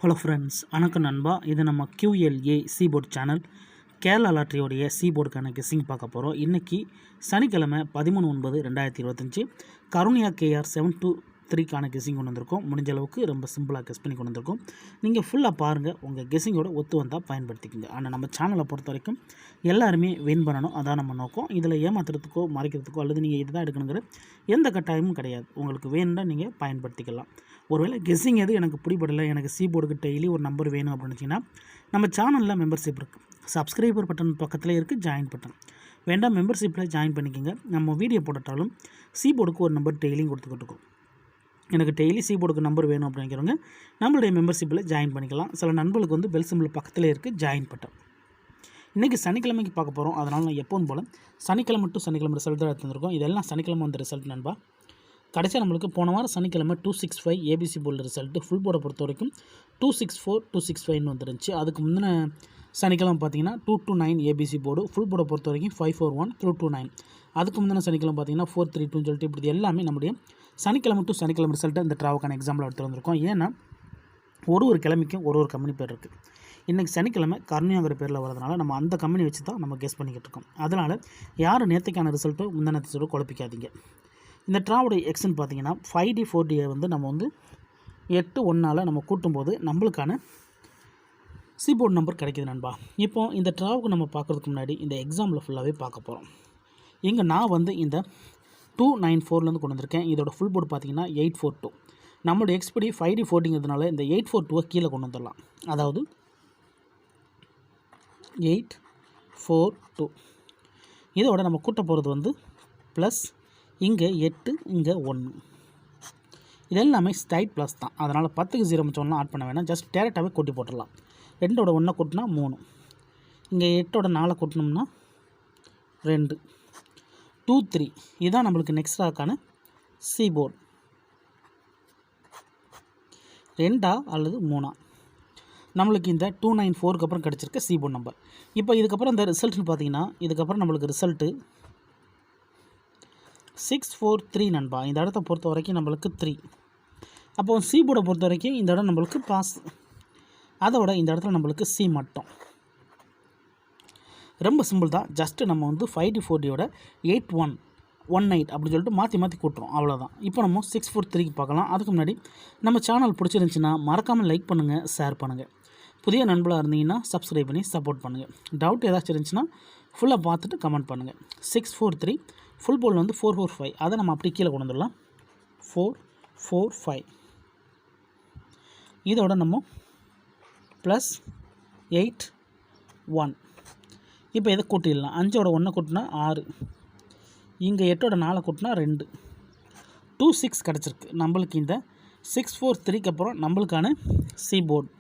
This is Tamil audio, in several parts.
ஹலோ ஃப்ரெண்ட்ஸ், வணக்கம் நண்பா. இது நம்ம QLA சீபோர்ட் சேனல். கேரளா லாட்ரியோடைய சீபோர்டுக்கான கெஸ்ஸிங் பார்க்க போகிறோம். இன்றைக்கி சனிக்கிழமை 13/9/2025 கருணியா KR 723க்கான கெஸ்ஸிங் கொண்டு வந்திருக்கோம். முடிஞ்ச அளவுக்கு ரொம்ப சிம்பிளாக கெஸ் பண்ணி கொண்டு வந்திருக்கோம். நீங்கள் ஃபுல்லாக பாருங்கள், உங்கள் கெஸ்ஸிங்கோட ஒத்து வந்தால் பயன்படுத்திக்கோங்க. ஆனால் நம்ம சேனலை பொறுத்த வரைக்கும் எல்லாருமே வின் பண்ணணும், அதான் நம்ம நோக்கம். இதில் ஏமாத்துறதுக்கோ மறைக்கிறதுக்கோ அல்லது நீங்கள் இதுதான் எடுக்கணுங்கிற எந்த கட்டாயமும் கிடையாது. உங்களுக்கு வேணும்னா நீங்கள் பயன்படுத்திக்கலாம். ஒருவேளை கெஸ்ஸிங் எது எனக்கு பிடிபடலை, எனக்கு சீபோர்டுக்கு டெய்லி ஒரு நம்பர் வேணும் அப்படின்னு வச்சிங்கன்னா நம்ம சேனலில் மெம்பர்ஷிப் இருக்குது. சப்ஸ்கிரைபர் பட்டன் பக்கத்தில் இருக்குது, ஜாயின் பட்டன் வேண்டாம், மெம்பர்ஷிப்பில் ஜாயின் பண்ணிக்கோங்க. நம்ம வீடியோ போட்டாலும் சீபோர்டுக்கு ஒரு நம்பர் டெய்லியும் கொடுத்துக்கிட்டு இருக்கோம். எனக்கு டெய்லி சீபோர்டுக்கு நம்பர் வேணும் அப்படிங்கிறவங்க நம்மளுடைய மெம்பர்ஷிப்பில் ஜாயின் பண்ணிக்கலாம். சில நண்பர்களுக்கு வந்து பெல் சிம்பிள் பக்கத்தில் இருக்குது, ஜாயின் பட்டன். இன்றைக்கி சனிக்கிழமைக்கு பார்க்க போகிறோம். அதனால் நான் எப்போவும் போல் சனிக்கிழமை டு சனிக்கிழமை ரிசல்ட் தான் எடுத்துருக்கோம். இதெல்லாம் சனிக்கிழமை வந்த ரிசல்ட் நண்பா. கடைசியாக நம்மளுக்கு போன வாரம் சனிக்கிழமை 265 ஏபிசி போர்டு ரிசல்ட்டு ஃபுல் போர்டை பொறுத்த வரைக்கும் 264 265 வந்துருந்துச்சு. அதுக்கு முந்தின சனிக்கிழமை பார்த்தீங்கன்னா 229 ஏபிசி போர்டு ஃபுல் போர்டை பொறுத்த வரைக்கும் 541 229. அதுக்கு முந்தின சனிக்கிழமை பார்த்தீங்கன்னா 432 சொல்லிட்டு இப்படி எல்லாமே நம்முடைய சனிக்கிழமை டு சனிக்கிழமை ரிசல்ட்டை இந்த ட்ராவுக்கான எக்ஸாம்பிள் எடுத்து வந்திருக்கோம். ஏன்னா ஒரு கிழமைக்கும் ஒரு கம்பெனி பேர் இருக்குது. இன்றைக்கி சனிக்கிழமை கருணியாங்கிற பேரில் வரதுனால நம்ம அந்த கம்பெனி வச்சு தான் நம்ம கெஸ் பண்ணிக்கிட்டு இருக்கோம். அதனால் யார் நேற்றுக்கான ரிசல்ட்டோ முந்தின ரிசல்ட்டோ குழப்பிக்காதீங்க. இந்த ட்ராவுடைய எக்ஸ்ன்னு பார்த்தீங்கன்னா 5D 4Dயை வந்து நம்ம வந்து 8 நம்ம கூட்டும்போது நம்மளுக்கான சீபோர்டு நம்பர் கிடைக்கிது நண்பா. இப்போது இந்த ட்ராவுக்கு நம்ம பார்க்குறதுக்கு முன்னாடி இந்த எக்ஸாம்பிள் ஃபுல்லாகவே பார்க்க போகிறோம். இங்கே நான் வந்து இந்த 294 கொண்டு வந்திருக்கேன். இதோட ஃபுல் போர்டு பார்த்தீங்கன்னா 842. நம்மளோட எக்ஸ்படி 5D 4Dங்கிறதுனால இந்த 842 கீழே கொண்டு வந்துடலாம். அதாவது 842 இதோட நம்ம கூட்ட போகிறது வந்து ப்ளஸ் இங்கே 8 இங்கே 1. இது எல்லாமே ஸ்ட்ரைட் ப்ளஸ் தான். அதனால் 10க்கு 0 மிச்சம்லாம் ஆட் பண்ண வேணாம், ஜஸ்ட் டேரெக்டாகவே கூட்டி போட்டுடலாம். 2ஓட 1 கூட்டினா 3, இங்கே 8ஓட 4 கூட்டினோம்னா 2, 2 3. இதுதான் நம்மளுக்கு நெக்ஸ்ட் ராக்கான சீபோர்டு. 2 அல்லது 3 நம்மளுக்கு இந்த 294க்கு அப்புறம் கிடச்சிருக்க சீபோர்டு நம்பர். இப்போ இதுக்கப்புறம் இந்த ரிசல்ட்னு பார்த்தீங்கன்னா இதுக்கப்புறம் நம்மளுக்கு ரிசல்ட்டு 643 நண்பா. இந்த இடத்த பொறுத்த வரைக்கும் நம்மளுக்கு 3. அப்போ சீபோர்டை பொறுத்த வரைக்கும் இந்த இடம் நம்மளுக்கு பாஸ். அதோட இந்த இடத்துல நம்மளுக்கு சி மட்டும். ரொம்ப சிம்பிள் தான். ஜஸ்ட்டு நம்ம வந்து 5D 4Dயோட 8118 அப்படின்னு சொல்லிட்டு மாற்றி கூட்டுறோம், அவ்வளோதான். இப்போ நம்ம 643க்கு பார்க்கலாம். அதுக்கு முன்னாடி நம்ம சேனல் பிடிச்சிருந்துச்சின்னா மறக்காமல் லைக் பண்ணுங்கள், ஷேர் பண்ணுங்கள். புதிய நண்பர்களாக இருந்தீங்கன்னா சப்ஸ்கிரைப் பண்ணி சப்போர்ட் பண்ணுங்கள். டவுட் ஏதாச்சும் இருந்துச்சுன்னா ஃபுல்லாக பார்த்துட்டு கமெண்ட் பண்ணுங்கள். 643 ஃபுல் போல் வந்து 445. அதை நம்ம அப்படி கீழே கொண்டு வந்துடலாம். 445 இதோட நம்ம ப்ளஸ் 81. இப்போ இதை கூட்டிடலாம். 5ஓட 1 கூட்டினா 6, இங்கே 8ஓட 4 கூட்டினா 2, 26 கிடச்சிருக்கு நம்மளுக்கு. இந்த 643க்கு அப்புறம் நம்மளுக்கான சீபோர்டு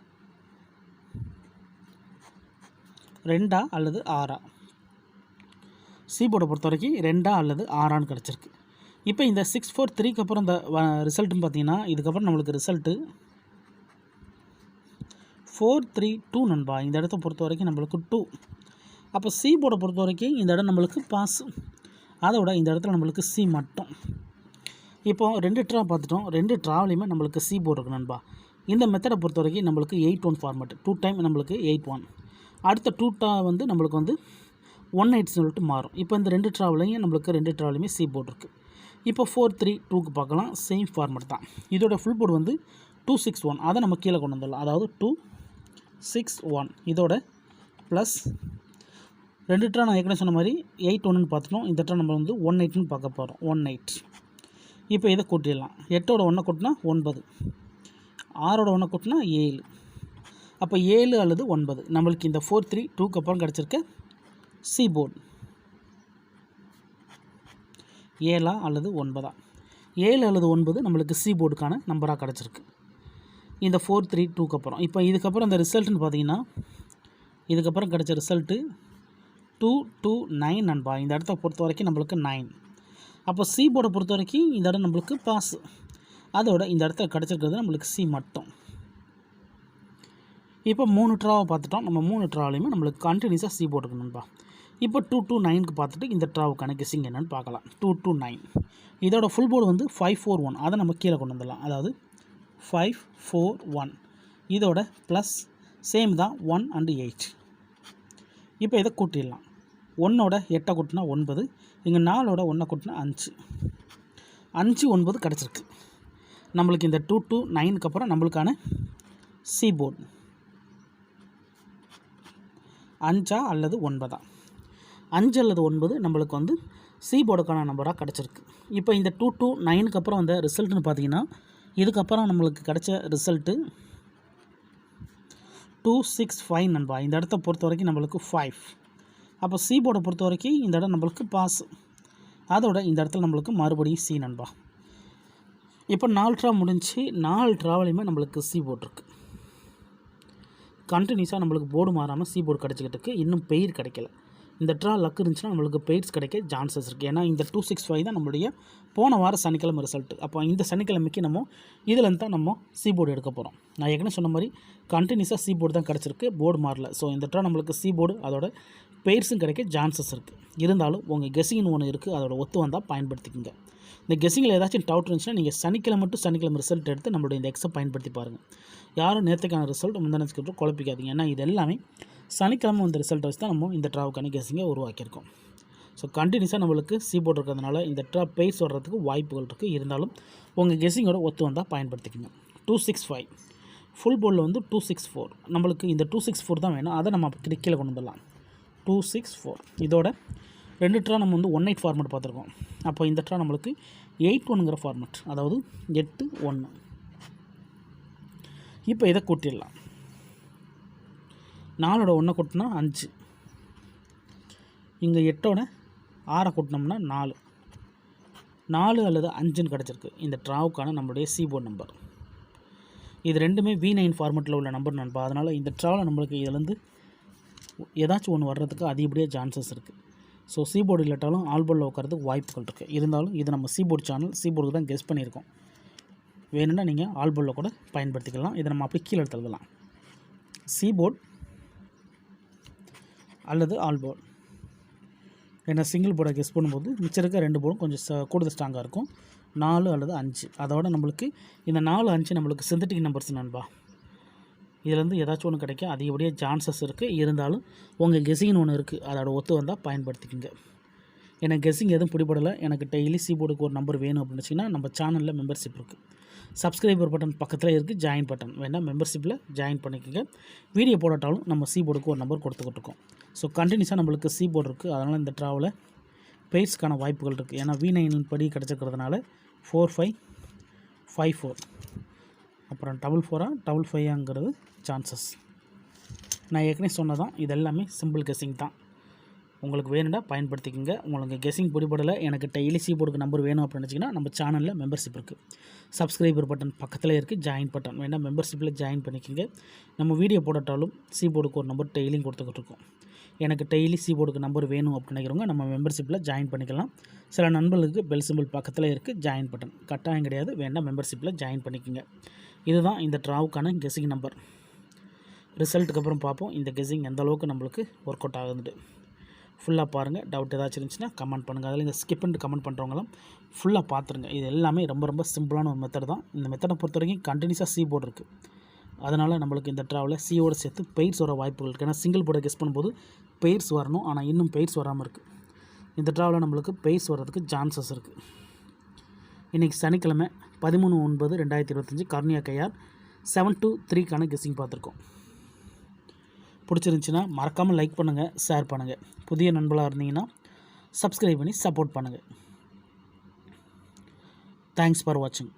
2 அல்லது 6. சீபோர்டை பொறுத்த வரைக்கும் 2 அல்லது 6 கிடச்சிருக்கு. இப்போ இந்த 643க்கு அப்புறம் இந்த ரிசல்ட்டுன்னு பார்த்தீங்கன்னா இதுக்கப்புறம் நம்மளுக்கு ரிசல்ட்டு 432 நண்பா. இந்த இடத்த பொறுத்த வரைக்கும் நம்மளுக்கு 2. அப்போ சீபோர்டை பொறுத்த வரைக்கும் இந்த இடம் நம்மளுக்கு பாஸ். அதோட இந்த இடத்துல நம்மளுக்கு சி மட்டும். இப்போது 2 ட்ரா பார்த்துட்டோம். 2 ட்ராவிலையுமே நம்மளுக்கு சீபோர்டு இருக்குது நண்பா. இந்த மெத்தடை பொறுத்த வரைக்கும் நம்மளுக்கு 81 ஃபார்மேட். 2 டைம் நம்மளுக்கு 81. அடுத்த 2 ட்ரா வந்து நம்மளுக்கு வந்து 18 சொல்லிட்டு மாறும். இப்போ இந்த 2 ட்ராவலையும் நம்மளுக்கு 2 ட்ராவலையுமே சி போர்டு இருக்குது. இப்போ 432க்கு பார்க்கலாம். சேம் ஃபார்மேட் தான். இதோட ஃபுல் போர்டு வந்து 261. அதை நம்ம கீழே கொண்டு வந்துடலாம். அதாவது 261 இதோட ப்ளஸ் 2 ட்ரா நான் ஏற்கனவே சொன்ன மாதிரி 81 பார்த்துட்டோம். இந்த ட்ரா நம்ம வந்து 18 பார்க்க போகிறோம். 18. இப்போ இதை கூட்டிடலாம். 8ஓட 1 கூட்டினா 9, 6ஓட 1 கூட்டினா 7. அப்போ 7 அல்லது 9 நம்மளுக்கு இந்த 432க்கு அப்புறம் கிடச்சிருக்க சீபோர்டு 7 அல்லது 9. 7 அல்லது 9 நம்மளுக்கு சீபோர்டுக்கான நம்பராக கிடச்சிருக்கு இந்த 432க்கு அப்புறம். இப்போ இதுக்கப்புறம் இந்த ரிசல்ட்டுன்னு பார்த்தீங்கன்னா இதுக்கப்புறம் கிடச்ச ரிசல்ட்டு 229 நண்பா. இந்த இடத்த பொறுத்த வரைக்கும் நம்மளுக்கு 9. அப்போ சீபோர்டை பொறுத்த வரைக்கும் இந்த இடம் நம்மளுக்கு பாஸ். அதோட இந்த இடத்துல கிடச்சிருக்கிறது நம்மளுக்கு சி மட்டும். இப்போ 3 ட்ராவை பார்த்துட்டோம். நம்ம 3 ட்ராவிலையுமே நம்மளுக்கு கண்டினியூஸாக சீபோர்டு இருக்கு நண்பா. இப்போ 229க்கு பார்த்துட்டு இந்த ட்ராவுக்கான கெஸ்ஸிங் என்னென்னு பார்க்கலாம். 229 இதோட ஃபுல் போர்டு வந்து 541. அதை நம்ம கீழே கொண்டு வந்துடலாம். அதாவது 541 இதோட ப்ளஸ் சேம் தான் 1 and 8. இப்போ இதை கூட்டிடலாம். 1ஓட 8 கூட்டினா 9, இங்கே 4ஓட 1 கூட்டினா 5. 5 9 கிடச்சிருக்கு. நம்மளுக்கு இந்த 2 to 9க்கு அப்புறம் நம்மளுக்கான சி போர்டு 5 அல்லது 9. 5 அல்லது 9 நம்மளுக்கு வந்து சி போர்டுக்கான நம்பராக கிடச்சிருக்கு. இப்போ இந்த 2 to 9க்கு அப்புறம் வந்த ரிசல்ட்னு பார்த்தீங்கன்னா, இதுக்கப்புறம் நம்மளுக்கு கிடச்ச ரிசல்ட்டு 265 நண்பா. இந்த இடத்த பொறுத்த வரைக்கும் நம்மளுக்கு 5. அப்போ சி போர்டை பொறுத்த வரைக்கும் இந்த இடம் நம்மளுக்கு பாஸ். அதோட இந்த இடத்துல நம்மளுக்கு மறுபடியும் சி நண்பா. இப்போ 4 ட்ரா முடிஞ்சு 4 ட்ராவலையுமே நம்மளுக்கு சி போர்டு இருக்குது. கண்டினியூஸாக நம்மளுக்கு போர்டு மாறாமல் சி போர்டு கிடச்சிக்கிட்டு இருக்குது. இன்னும் பெயர் கிடைக்கல. இந்த ட்ரா லக் இருந்துச்சுன்னா நம்மளுக்கு பெய்ட்ஸ் கிடைக்க சான்சஸ் இருக்குது. ஏன்னா இந்த 265 தான் நம்மளுடைய போன வார சனிக்கிழமை ரிசல்ட். அப்போ இந்த சனிக்கிழமைக்கு நம்ம இதுலேருந்து தான் நம்ம சி போர்டு எடுக்க போகிறோம். நான் ஏற்கனவே சொன்ன மாதிரி கண்டினியூஸாக சி போர்டு தான் கிடச்சிருக்கு, போர்டு மாறல. ஸோ இந்த ட்ரா நம்மளுக்கு சி போர்டு அதோட பெய்ட்ஸும் கிடைக்க சான்சஸ் இருக்குது. இருந்தாலும் உங்கள் கெஸிங்னு ஒன்று இருக்குது, அதோட ஒத்து வந்தால் பயன்படுத்திக்கோங்க. இந்த கெஸிங்கில் ஏதாச்சும் டவுட் இருந்துச்சுன்னா நீங்கள் சனிக்கிழமை டு சனிக்கிழமை ரிசல்ட் எடுத்து நம்மளுடைய இந்த எக்ஸை பயன்படுத்தி பாருங்கள். யாரும் நேற்றுக்கான ரிசல்ட் முந்தானத்துக்கு குழப்பிக்காதீங்க. ஏன்னா இது எல்லாமே சனிக்கிழமை வந்த ரிசல்ட்டை வச்சு தான் நம்ம இந்த ட்ராவுக்கான கெஸிங்கை உருவாக்கியிருக்கோம். ஸோ கண்டினியூஸாக நம்மளுக்கு சி போர்டு இருக்கிறதுனால இந்த ட்ரா பெய்ஸ் வர்றதுக்கு வாய்ப்புகள் இருக்குது. இருந்தாலும் உங்கள் கெஸிங்கோட ஒத்து வந்தால் பயன்படுத்திக்கோங்க. 265 ஃபுல் போர்டில் வந்து 264. நம்மளுக்கு இந்த 264 தான் வேணும். அதை நம்ம கீழே கொண்டு வந்துடலாம். 264 இதோட 2 ட்ரா நம்ம வந்து 18 ஃபார்மெட் பார்த்துருக்கோம். அப்போ இந்த ட்ரா நம்மளுக்கு 81ங்கிற ஃபார்மெட், அதாவது 81. இப்போ இதை கூட்டிடலாம். 4ஓட 1 கூட்டினா 5, இங்கே 8ஓட 6 கூட்டினோம்னா 4 அல்லது 5ன்னு கிடச்சிருக்கு. இந்த ட்ராவுக்கான நம்மளுடைய சி போர்டு நம்பர். இது ரெண்டுமே V9 ஃபார்மெட்டில் உள்ள நம்பர் நண்பா. அதனால் இந்த ட்ராவில் நம்மளுக்கு இதுலேருந்து ஏதாச்சும் ஒன்று வர்றதுக்கு அதிகப்படியாக சான்சஸ் இருக்குது. ஸோ சி போர்டு இல்லாட்டாலும் ஆல் போர்டில் உட்காரதுக்கு வாய்ப்புகள் இருக்குது. இருந்தாலும் இது நம்ம சி போர்டு சேனல், சி போர்டுக்கு தான் கெஸ் பண்ணியிருக்கோம். வேணும்னா நீங்கள் ஆல் போர்டில் கூட பயன்படுத்திக்கலாம். இதை நம்ம அப்படி கீழே எடுத்துக்கலாம். சி போர்டு அல்லது ஆல் போர்டு. ஏன்னா சிங்கிள் போர்டை கெஸ் பண்ணும்போது மிச்சம் இருக்க 2 போர்டும் கொஞ்சம் கூடுதல் ஸ்ட்ராங்காக இருக்கும். 4 அல்லது 5. அதோட நம்மளுக்கு இந்த 4 5 நம்மளுக்கு சிந்தட்டிக் நம்பர்ஸ் நண்பா. இதுலேருந்து ஏதாச்சும் ஒன்று கிடைக்க அதிகப்படியாக சான்சஸ் இருக்குது. இருந்தாலும் உங்கள் கெஸிங்னு ஒன்று இருக்குது, அதோட ஒத்து வந்தால் பயன்படுத்திக்கோங்க. எனக்கு கெஸிங் எதுவும் பிடிபடலை, எனக்கு டெய்லி சி போர்டுக்கு ஒரு நம்பர் வேணும் அப்படின்னு வச்சிங்கன்னா நம்ம சேனலில் மெம்பர்ஷிப் இருக்குது. சப்ஸ்கிரைபர் பட்டன் பக்கத்தில் இருக்குது, ஜாயின் பட்டன் வேணால் மெம்பர்ஷிப்பில் ஜாயின் பண்ணிக்கோங்க. வீடியோ போடாட்டாலும் நம்ம சி போர்டுக்கு ஒரு நம்பர் கொடுத்துக்கிட்டு இருக்கோம். ஸோ கண்டினியூஸாக நம்மளுக்கு சி போர்டு இருக்குது. அதனால் இந்த ட்ராவில் பெய்ட்ஸ்க்கான வாய்ப்புகள் இருக்குது. ஏன்னா V9 படி கிடச்சிக்கிறதுனால 4554 அப்புறம் 44 சான்சஸ். நான் ஏற்கனவே சொன்னதான், இது எல்லாமே சிம்பிள் கெஸிங் தான். உங்களுக்கு வேணும்னா பயன்படுத்திக்கோங்க. உங்களுக்கு கெஸிங் பிடிபடலை, எனக்கு டெய்லி சி போர்டுக்கு நம்பர் வேணும் அப்படின்னு நினச்சிங்கன்னா நம்ம சேனலில் மெம்பர்ஷிப் இருக்குது. சப்ஸ்கிரைபர் பட்டன் பக்கத்தில் இருக்குது, ஜாயின் பட்டன் வேணால் மெம்பர்ஷிப்பில் ஜாயின் பண்ணிக்கோங்க. நம்ம வீடியோ போடட்டாலும் சி போர்டுக்கு ஒரு நம்பர் டெய்லியும் கொடுத்துக்கிட்டு இருக்கோம். எனக்கு டெய்லி சி போர்டுக்கு நம்பர் வேணும் அப்படின்னு நினைக்கிறவங்க நம்ம மெம்பர்ஷிப்பில் ஜாயின் பண்ணிக்கலாம். சில நண்பர்களுக்கு பெல் சிம்பிள் பக்கத்தில் இருக்குது, ஜாயின் பட்டன் கட்டாயம் கிடையாது, வேணால் மெம்பர்ஷிப்பில் ஜாயின் பண்ணிக்கோங்க. இதுதான் இந்த ட்ராவுக்கான கெஸிங் நம்பர். ரிசல்ட்டுக்கு அப்புறம் பார்ப்போம் இந்த கெஸிங் எந்த அளவுக்கு நம்மளுக்கு ஒர்க் அவுட் ஆகுதுட்டு. ஃபுல்லாக பாருங்கள். டவுட் ஏதாச்சும் இருந்துச்சுன்னா கமெண்ட் பண்ணுங்கள். அதில் இந்த ஸ்கிப் பண்ணிட்டு கமெண்ட் பண்ணுறவங்களாம் ஃபுல்லாக பார்த்துருங்க. இது எல்லாமே ரொம்ப ரொம்ப சிம்பிளான ஒரு மெத்தட் தான். இந்த மெத்தடை பொறுத்த வரைக்கும் கண்டினியூஸாக சி போர்டு இருக்குது. அதனால் நம்மளுக்கு இந்த ட்ராவில் சியோடு சேர்த்து பெய்ட்ஸ் வர வாய்ப்புகள் இருக்குது. ஏன்னா சிங்கிள் போர்டை கெஸ் பண்ணும்போது பெய்ட்ஸ் வரணும், ஆனால் இன்னும் பெய்ட்ஸ் வராமல் இருக்குது. இந்த ட்ராவில் நம்மளுக்கு பெய்ட்ஸ் வர்றதுக்கு சான்சஸ் இருக்குது. இன்றைக்கி சனிக்கிழமை 13/9/2025 கருணியா KR 7 to 3க்கான கெஸ்ஸிங் பார்த்துருக்கோம். பிடிச்சிருந்துச்சின்னா மறக்காமல் லைக் பண்ணுங்கள், ஷேர் பண்ணுங்கள். புதிய நண்பர்களாக இருந்தீங்கன்னா சப்ஸ்கிரைப் பண்ணி சப்போர்ட் பண்ணுங்கள். தேங்க்ஸ் ஃபார் வாட்சிங்.